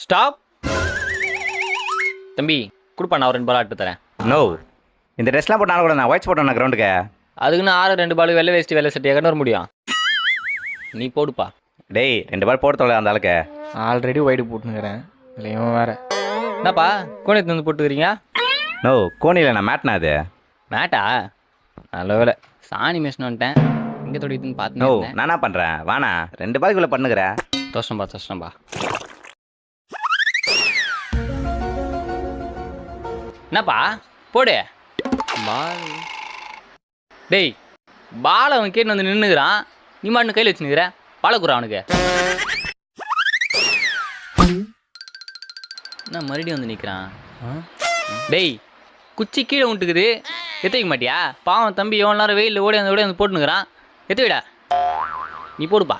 Stop. தம்பி கொடுப்பா, நான் ஒரு 2 பால் ஆட்டு தரேன். நோ, இந்த ட்ரெஸ்லாம் போட்டு ஆடக்கூடாது. நான் ஒயிட்ஸ் போட்டேன் கிரவுண்டுக்கு. அதுக்குன்னு 2 பால் வெள்ளை வேஸ்ட்டு வெள்ளை சட்டையாக கண்டு வர முடியும். நீ போடுப்பா. டேய் 2 பால் போட தொலை அந்த ஆளுக்கு. ஆல்ரெடி ஒயிடு போட்டுனுக்கிறேன், இல்லை இவன் வேற. என்னப்பா கோணியத்து வந்து போட்டுக்கிறீங்க? நோ, கோணியில் நான் மேட்னா அது. மேட்டா? நல்ல வேலை சாணி மிஷின் வந்துட்டேன். இங்கே தொடிக்குதுன்னு நோ, பார்த்து நான் என்ன பண்ணுறேன்? வாண்ணா 2 பாலுக்குள்ளே பண்ணுகிறேன். தோஷம்பா. என்னப்பா போடு பால். டேய் பாலை அவன் கேட்டு வந்து நின்றுக்கிறான், நீ மாட்டு கையில் வச்சுன்னுக்கிற. பாலக்குறா அவனுக்கு என்ன மறுபடியும் வந்து நிற்கிறான். டேய் குச்சி கீழே விட்டுக்குது, எத்திக்க மாட்டியா? பாவம் தம்பி எவ்வளோ நேரம் வெயிலில் ஓடி வந்து போட்டுனுக்கிறான். எத்து விடா, நீ போடுப்பா.